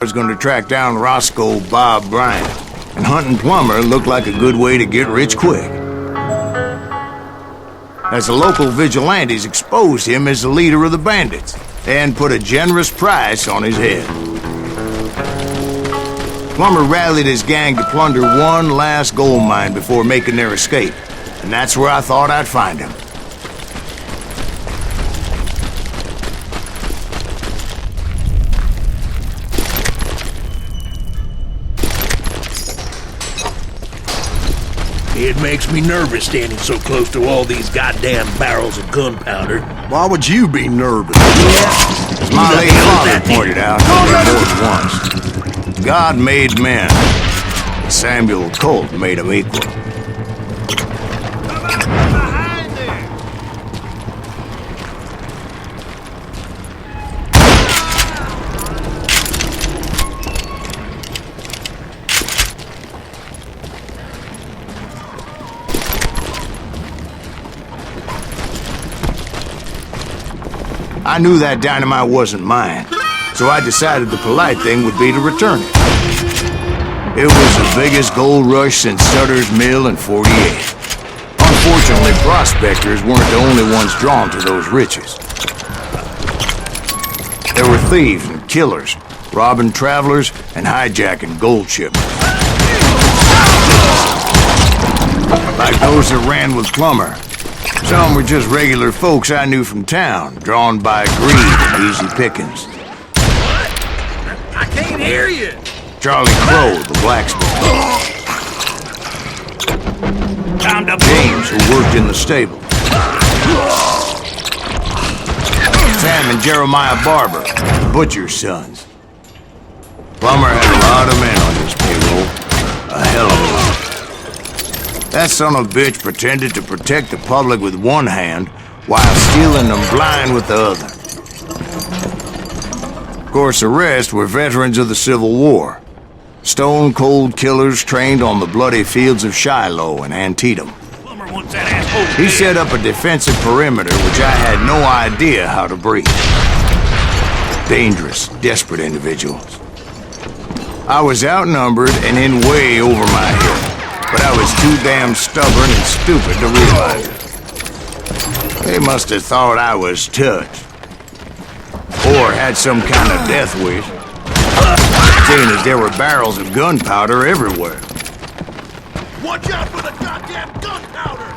I was going to track down Roscoe Bob Bryant, and hunting Plummer looked like a good way to get rich quick. As the local vigilantes exposed him as the leader of the bandits, and put a generous price on his head. Plummer rallied his gang to plunder one last gold mine before making their escape, and that's where I thought I'd find him. It makes me nervous standing so close to all these goddamn barrels of gunpowder. Why would you be nervous? As my late father pointed out, once, God made men. Samuel Colt made them equal. I knew that dynamite wasn't mine, so I decided the polite thing would be to return it. It was the biggest gold rush since Sutter's Mill in '48. Unfortunately, prospectors weren't the only ones drawn to those riches. There were thieves and killers, robbing travelers and hijacking gold shipments. Like those that ran with Plummer. Some were just regular folks I knew from town, drawn by greed and easy pickings. I can't hear you! Charlie Crow, the blacksmith. Time to James, who worked in the stable. Sam and Jeremiah Barber, the butcher's sons. Plummer had a lot of men on his payroll. A hell of a lot. That son of a bitch pretended to protect the public with one hand while stealing them blind with the other. Of course, the rest were veterans of the Civil War. Stone-cold killers trained on the bloody fields of Shiloh and Antietam. He set up a defensive perimeter which I had no idea how to breach. Dangerous, desperate individuals. I was outnumbered and in way over my head. But I was too damn stubborn and stupid to realize it. They must have thought I was touched. Or had some kind of death wish. Seeing as there were barrels of gunpowder everywhere. Watch out for the goddamn gunpowder!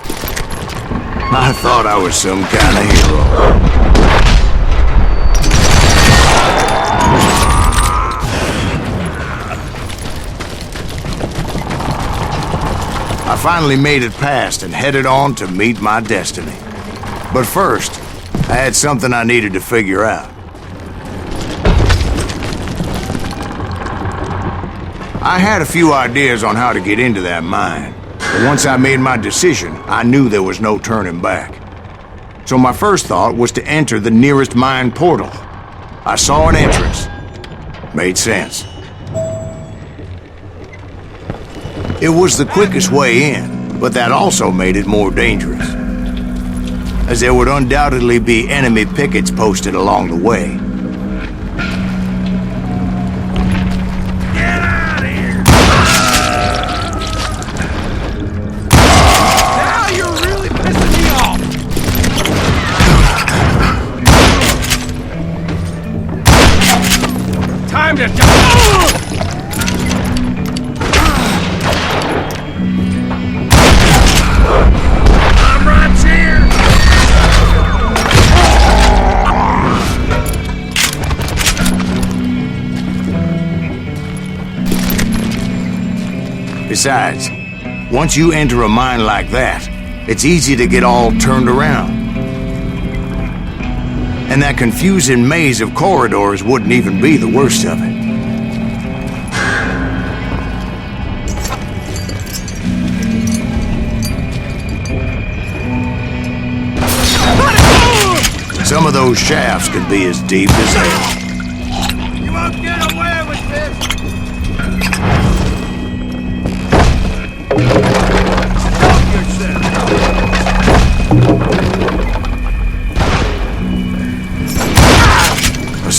I thought I was some kind of hero. I finally made it past and headed on to meet my destiny. But first, I had something I needed to figure out. I had a few ideas on how to get into that mine, but once I made my decision, I knew there was no turning back. So my first thought was to enter the nearest mine portal. I saw an entrance. Made sense. It was the quickest way in, but that also made it more dangerous, as there would undoubtedly be enemy pickets posted along the way. Get out of here! Now you're really pissing me off! Time to go! Besides, once you enter a mine like that, it's easy to get all turned around. And that confusing maze of corridors wouldn't even be the worst of it. Some of those shafts could be as deep as hell. You won't get away with this!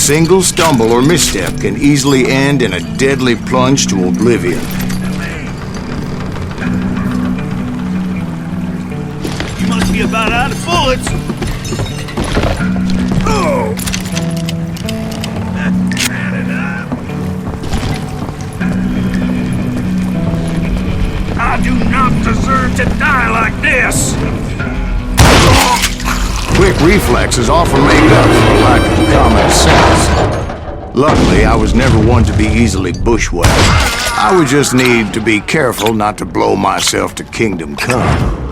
single stumble or misstep can easily end in a deadly plunge to oblivion. You must be about out of bullets. Oh! I do not deserve to die like this! Quick reflexes often make up for a lack of common sense. Luckily, I was never one to be easily bushwhacked. I would just need to be careful not to blow myself to kingdom come.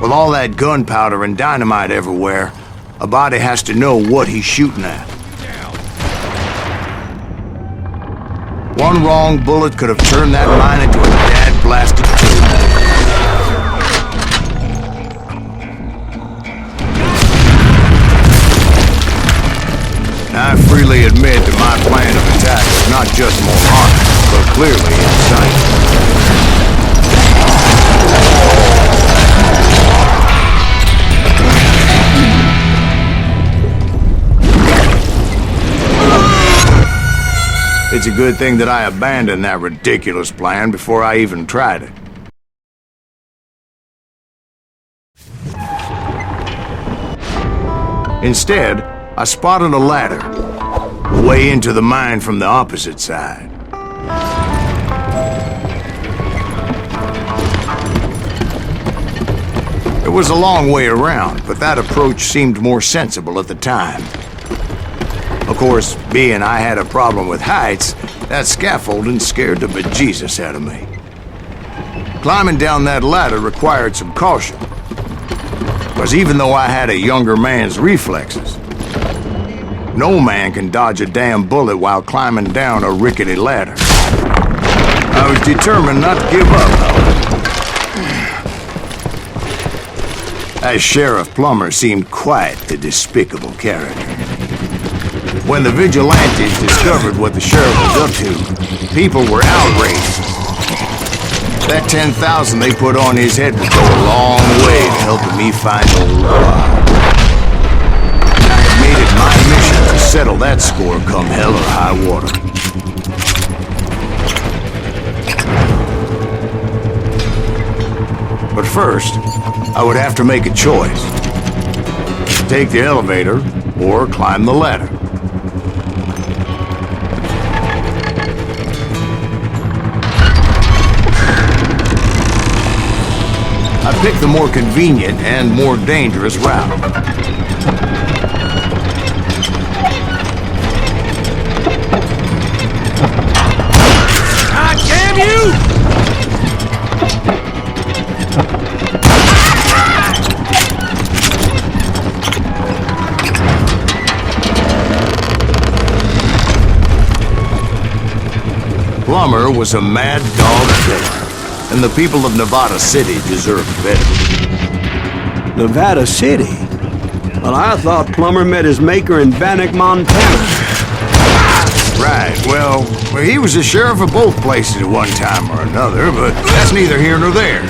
With all that gunpowder and dynamite everywhere, a body has to know what he's shooting at. One wrong bullet could have turned that mine into a dad-blasted tube. I freely admit that my plan of attack was not just moronic, but clearly insane. It's a good thing that I abandoned that ridiculous plan before I even tried it. Instead, I spotted a ladder, way into the mine from the opposite side. It was a long way around, but that approach seemed more sensible at the time. Of course, being I had a problem with heights, that scaffolding scared the bejesus out of me. Climbing down that ladder required some caution, because even though I had a younger man's reflexes, no man can dodge a damn bullet while climbing down a rickety ladder. I was determined not to give up, however. As Sheriff Plummer seemed quite the despicable character. When the vigilantes discovered what the sheriff was up to, people were outraged. That 10,000 they put on his head would go a long way to helping me find old Juarez. I had made it my mission to settle that score come hell or high water. But first, I would have to make a choice. Take the elevator or climb the ladder. I picked the more convenient and more dangerous route. God damn you! Plummer was a mad dog killer, and the people of Nevada City deserved better. Nevada City? Well, I thought Plummer met his maker in Bannock, Montana. Right, well, he was the sheriff of both places at one time or another, but that's neither here nor there.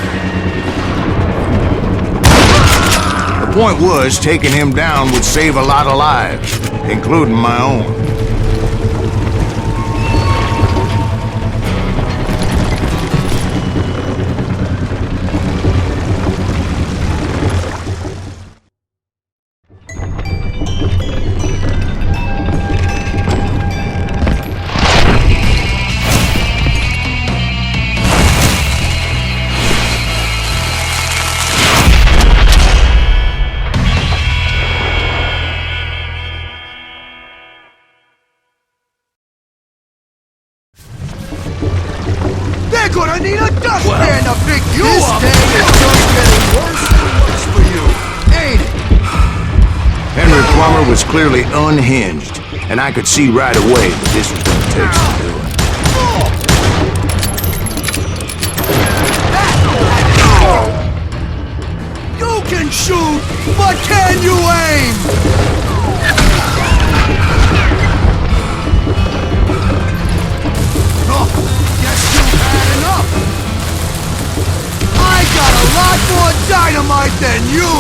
The point was, taking him down would save a lot of lives, including my own. gonna need a dustpan to pick you up! This day is just getting worse and worse for you, ain't it? Henry Plummer was clearly unhinged, and I could see right away that this was going to take some doing. You can shoot, but can you aim? Oh, guess you've had enough. I got a lot more dynamite than you.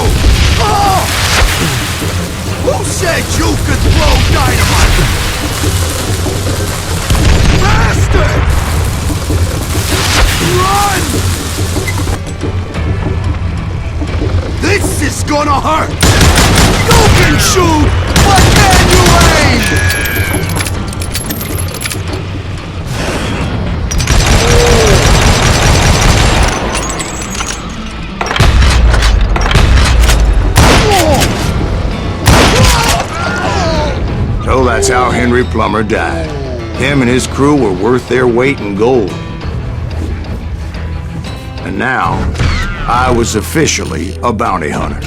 Oh! Who said you could throw dynamite? Bastard! Run! This is gonna hurt! You can shoot, but can you aim? So that's how Henry Plummer died. Him and his crew were worth their weight in gold. And now, I was officially a bounty hunter.